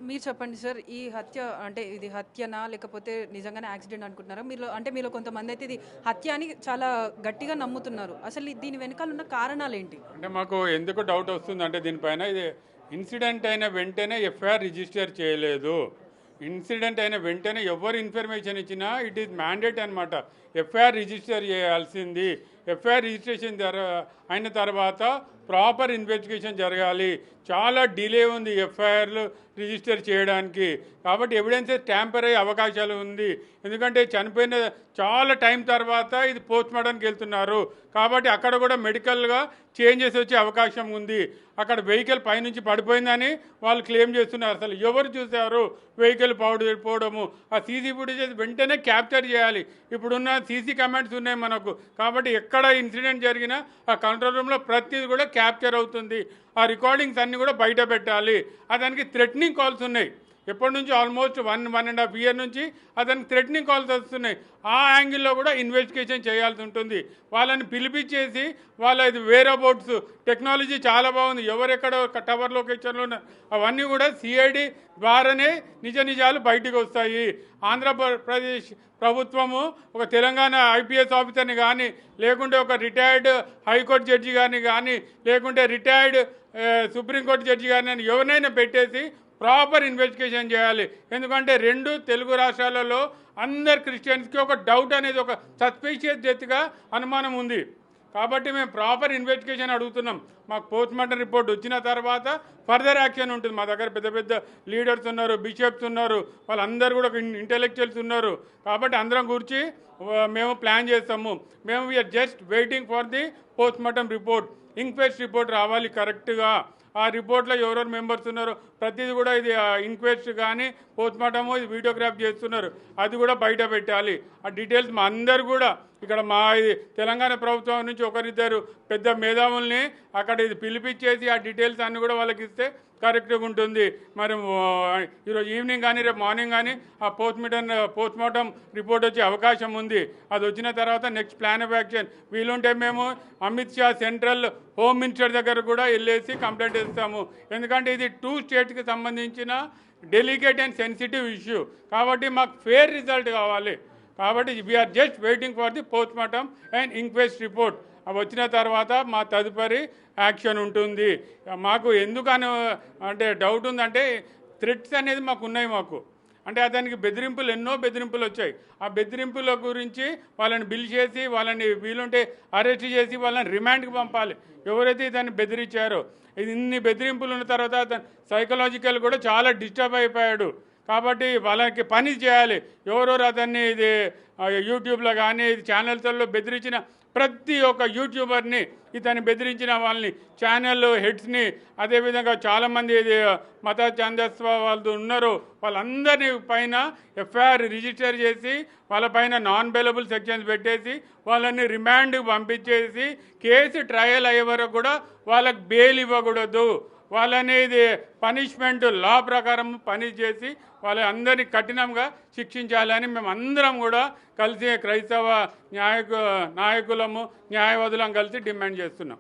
మీరు చెప్పండి సార్. ఈ హత్య అంటే ఇది హత్యనా? లేకపోతే నిజంగానే యాక్సిడెంట్ అనుకుంటున్నారా? మీలో కొంతమంది అయితే ఇది హత్య అని చాలా గట్టిగా నమ్ముతున్నారు. అసలు దీని వెనకాల ఉన్న కారణాలేంటి? అంటే మాకు ఎందుకు డౌట్ వస్తుందంటే దీనిపైన ఇది ఇన్సిడెంట్ అయిన వెంటనే ఎఫ్ఐఆర్ రిజిస్టర్ చేయలేదు. ఇన్సిడెంట్ అయిన వెంటనే ఎవరు ఇన్ఫర్మేషన్ ఇచ్చినా ఇట్ ఈస్ మ్యాండేట్ అనమాట. ఎఫ్ఐఆర్ రిజిస్టర్ చేయాల్సింది. ఎఫ్ఐఆర్ రిజిస్ట్రేషన్ అయిన తర్వాత ప్రాపర్ ఇన్వెస్టిగేషన్ జరగాలి. చాలా డిలే ఉంది ఎఫ్ఐఆర్లు రిజిస్టర్ చేయడానికి. కాబట్టి ఎవిడెన్సెస్ ట్యాంపర్ అయ్యే అవకాశాలు ఉంది. ఎందుకంటే చనిపోయిన చాలా టైం తర్వాత ఇది పోస్ట్ మార్టంకి వెళ్తున్నారు. కాబట్టి అక్కడ కూడా మెడికల్గా చేంజెస్ వచ్చే అవకాశం ఉంది. అక్కడ వెహికల్ పైనుంచి పడిపోయిందని వాళ్ళు క్లెయిమ్ చేస్తున్నారు. అసలు ఎవరు చూశారు వెహికల్ పోవడము? ఆ సీసీ ఫుటేజెస్ వెంటనే క్యాప్చర్ చేయాలి. ఇప్పుడున్న సీసీ కమెంట్స్ ఉన్నాయి మనకు. కాబట్టి ఎక్కడ ఇన్సిడెంట్ జరిగినా ఆ కంట్రోల్ రూమ్లో ప్రతిదీ కూడా క్యాప్చర్ అవుతుంది. ఆ రికార్డింగ్స్ అన్నీ కూడా బయట పెట్టాలి. అతనికి థ్రెటనింగ్ కాల్స్ ఉన్నాయి. ఎప్పటి నుంచి ఆల్మోస్ట్ 1.5 year నుంచి అతనికి థ్రెటనింగ్ కాల్స్ వస్తున్నాయి. ఆ యాంగిల్లో కూడా ఇన్వెస్టిగేషన్ చేయాల్సి ఉంటుంది. వాళ్ళని పిలిపించేసి ఇది వేర్ అబౌట్స్ టెక్నాలజీ చాలా బాగుంది. ఎవరెక్కడ టవర్ లొకేషన్లో అవన్నీ కూడా సిఐడి ద్వారానే నిజాలు బయటికి వస్తాయి. ఆంధ్రప్రదేశ్ ప్రభుత్వము ఒక తెలంగాణ ఐపీఎస్ ఆఫీసర్ని కానీ, లేకుంటే ఒక రిటైర్డ్ హైకోర్టు జడ్జి గారిని కానీ, లేకుంటే రిటైర్డ్ సుప్రీంకోర్టు జడ్జి గారిని ఎవరినైనా పెట్టేసి ప్రాపర్ ఇన్వెస్టిగేషన్ చేయాలి. ఎందుకంటే రెండు తెలుగు రాష్ట్రాలలో అందరు క్రిస్టియన్స్కి ఒక డౌట్ అనేది, ఒక సస్పీషియస్ డెత్గా అనుమానం ఉంది. కాబట్టి మేము ప్రాపర్ ఇన్వెస్టిగేషన్ అడుగుతున్నాం. మాకు పోస్ట్ మార్టం రిపోర్ట్ వచ్చిన తర్వాత ఫర్దర్ యాక్షన్ ఉంటుంది. మా దగ్గర పెద్ద పెద్ద లీడర్స్ ఉన్నారు, బిషప్స్ ఉన్నారు, వాళ్ళందరూ కూడా ఇంటెలెక్చువల్స్ ఉన్నారు. కాబట్టి అందరం గురించి మేము ప్లాన్ చేస్తాము. మేము we are just waiting for the post mortem report. Inquest report రావాలి కరెక్ట్గా. ఆ రిపోర్ట్లో ఎవరెవరు మెంబర్స్ ఉన్నారో ప్రతిదీ కూడా ఇది ఇంక్వెస్ట్ కానీ పోస్ట్ మార్టము ఇది వీడియోగ్రాఫ్ చేస్తున్నారు, అది కూడా బయట పెట్టాలి. ఆ డీటెయిల్స్ మా అందరు కూడా ఇక్కడ మా తెలంగాణ ప్రభుత్వం నుంచి ఒకరిద్దరు పెద్ద మేధావుల్ని అక్కడ ఇది పిలిపించేసి ఆ డీటెయిల్స్ అన్నీ కూడా వాళ్ళకి ఇస్తే కరెక్ట్గా ఉంటుంది. మరి ఈరోజు ఈవినింగ్ కానీ రేపు మార్నింగ్ కానీ ఆ పోస్ట్ మార్టం రిపోర్ట్ వచ్చే అవకాశం ఉంది. అది వచ్చిన తర్వాత నెక్స్ట్ ప్లాన్ ఆఫ్ యాక్షన్ వీలుంటే మేము Amit Shah central home minister దగ్గర కూడా వెళ్ళేసి కంప్లైంట్ ఇస్తాము. ఎందుకంటే ఇది 2 స్టేట్స్కి సంబంధించిన డెలికేట్ అండ్ సెన్సిటివ్ ఇష్యూ. కాబట్టి మాకు ఫెయిర్ రిజల్ట్ కావాలి. కాబట్టి we are just waiting for the post mortem and inquest report. అవి వచ్చిన తర్వాత మా తదుపరి యాక్షన్ ఉంటుంది. మాకు ఎందుకని అంటే డౌట్ ఉందంటే థ్రెట్స్ అనేది మాకు ఉన్నాయి. అంటే అతనికి ఎన్నో బెదిరింపులు వచ్చాయి. ఆ బెదిరింపుల గురించి వాళ్ళని బిల్ చేసి వాళ్ళని వీలుంటే అరెస్ట్ చేసి వాళ్ళని రిమాండ్కి పంపాలి. ఎవరైతే ఇతన్ని బెదిరించారో, ఇన్ని బెదిరింపులు ఉన్న తర్వాత అతను సైకలాజికల్ కూడా చాలా డిస్టర్బ్ అయిపోయాడు. కాబట్టి వాళ్ళకి పని చేయాలి. ఎవరెవరు అతన్ని ఇది యూట్యూబ్లో కానీ ఛానల్స్లో బెదిరించిన ప్రతి ఒక్క యూట్యూబర్ని, ఇతన్ని బెదిరించిన వాళ్ళని, ఛానల్ హెడ్స్ని, అదేవిధంగా చాలామంది మత ఛాందస్వ వాళ్ళు ఉన్నారు, వాళ్ళందరినీ పైన ఎఫ్ఐఆర్ రిజిస్టర్ చేసి వాళ్ళపైన నాన్ బెయిలబుల్ సెక్షన్స్ పెట్టేసి వాళ్ళని రిమాండ్కి పంపించేసి కేసు ట్రయల్ అయ్యే వరకు కూడా వాళ్ళకి బెయిల్ ఇవ్వకూడదు. వాళ్ళనేది పనిష్మెంట్ లా ప్రకారం పని చేసి వాళ్ళందరినీ కఠినంగా శిక్షించాలని మేము అందరం కూడా కలిసి క్రైస్తవ నాయకులము న్యాయవాదులం కలిసి డిమాండ్ చేస్తున్నాం.